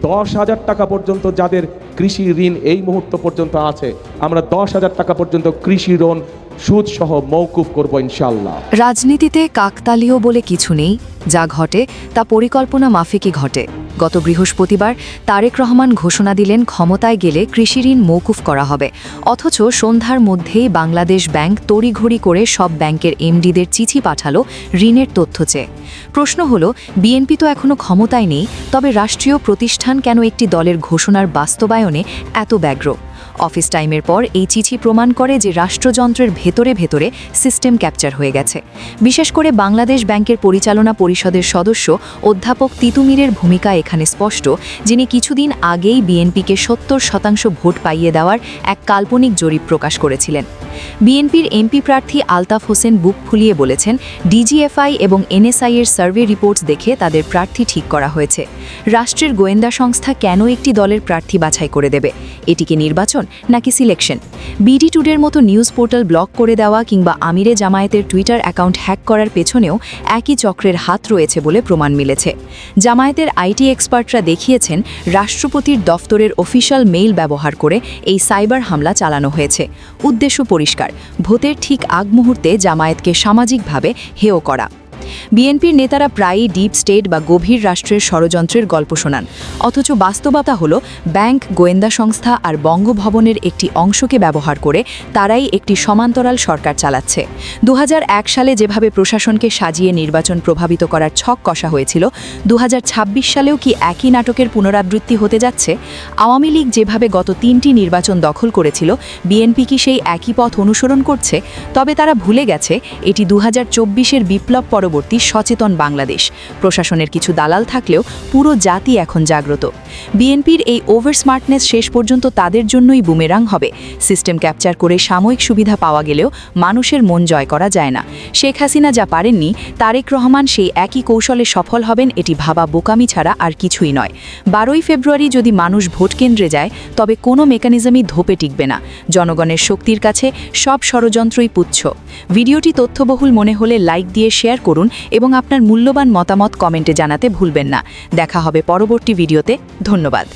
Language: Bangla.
10,000 টাকা পর্যন্ত যাদের কৃষি ঋণ এই মুহূর্ত পর্যন্ত আছে, আমরা 10,000 টাকা পর্যন্ত কৃষি ঋণ সুদ সহ মওকুফ করব ইনশাআল্লাহ। রাজনীতিতে কাকতালীয় বলে কিছু নেই, যা ঘটে তা পরিকল্পনা মাফিকই ঘটে। গত বৃহস্পতিবার তারেক রহমান ঘোষণা দিলেন ক্ষমতায় গেলে কৃষি ঋণ মওকুফ করা হবে, অথচ সন্ধ্যার মধ্যেই বাংলাদেশ ব্যাংক তড়িঘড়ি করে সব ব্যাংকের এমডিদের চিঠি পাঠালো ঋণের তথ্য চেয়ে। প্রশ্ন হলো, বিএনপি তো এখনও ক্ষমতায় নেই, তবে রাষ্ট্রীয় প্রতিষ্ঠান কেন একটি দলের ঘোষণার বাস্তবায়নে এত ব্যগ্র? অফিস টাইমের পর এই চিঠি প্রমাণ করে যে রাষ্ট্রযন্ত্রের ভেতরে ভেতরে সিস্টেম ক্যাপচার হয়ে গেছে। বিশেষ করে বাংলাদেশ ব্যাংকের পরিচালনা পরিষদের সদস্য অধ্যাপক তিতুমিরের ভূমিকা এখানে স্পষ্ট, যিনি কিছুদিন আগেই বিএনপিকে 70% ভোট পাইয়ে দেওয়ার এক কাল্পনিক জরিপ প্রকাশ করেছিলেন। বিএনপির এমপি প্রার্থী আলতাফ হোসেন বুক ফুলিয়ে বলেছেন, ডিজিএফআই এবং এনএসআই এর সার্ভে রিপোর্টস দেখে তাদের প্রার্থী ঠিক করা হয়েছে। রাষ্ট্রের গোয়েন্দা সংস্থা কেন একটি দলের প্রার্থী বাছাই করে দেবে? এটিকে নির্বাচন নাকি সিলেকশন? বিডি টুডের মতো নিউজ পোর্টাল ব্লক করে দেওয়া কিংবা আমিরে জামায়াতের টুইটার অ্যাকাউন্ট হ্যাক করার পেছনেও একই চক্রের হাত রয়েছে বলে প্রমাণ মিলেছে। জামায়াতের আইটি এক্সপার্টরা দেখিয়েছেন, রাষ্ট্রপতির দফতরের অফিশিয়াল মেইল ব্যবহার করে এই সাইবার হামলা চালানো হয়েছে। উদ্দেশ্য পরিষ্কার, ভোটের ঠিক আগ মুহূর্তে জামায়াতকে সামাজিকভাবে হেয় করা। বিএনপির নেতারা প্রায়ই ডিপ স্টেট বা গভীর রাষ্ট্রের ষড়যন্ত্রের গল্প শোনান, অথচ বাস্তবতা হলো ব্যাংক, গোয়েন্দা সংস্থা আর বঙ্গভবনের একটি অংশকে ব্যবহার করে তারাই একটি সমান্তরাল সরকার চালাচ্ছে। 2001 সালে যেভাবে প্রশাসনকে সাজিয়ে নির্বাচন প্রভাবিত করার ছক কষা হয়েছিল, 2026 সালেও কি একই নাটকের পুনরাবৃত্তি হতে যাচ্ছে? আওয়ামী লীগ যেভাবে গত 3টি নির্বাচন দখল করেছিল, বিএনপি কি সেই একই পথ অনুসরণ করছে? তবে তারা ভুলে গেছে, এটি 2024-এর বিপ্লব পরবর্তী সচেতন বাংলাদেশ। প্রশাসনের কিছু দালাল থাকলেও পুরো জাতি এখন জাগ্রত। বিএনপির এই ওভার স্মার্টনেস শেষ পর্যন্ত তাদের জন্যই বুমেরাং হবে। সিস্টেম ক্যাপচার করে সাময়িক সুবিধা পাওয়া গেলেও মানুষের মন জয় করা যায় না। শেখ হাসিনা যা পারেননি, তারেক রহমান সেই একই কৌশলে সফল হবেন, এটি ভাবা বোকামি ছাড়া আর কিছুই নয়। 12ই ফেব্রুয়ারি যদি মানুষ ভোট কেন্দ্রে যায়, তবে কোনো মেকানিজমই ধোপে টিকবে না। জনগণের শক্তির কাছে সব ষড়যন্ত্রই পুচ্ছ। ভিডিওটি তথ্যবহুল মনে হলে লাইক দিয়ে শেয়ার করুন এবং আপনার মূল্যবান মতামত কমেন্টে জানাতে ভুলবেন না। দেখা হবে পরবর্তী ভিডিওতে। ধন্যবাদ।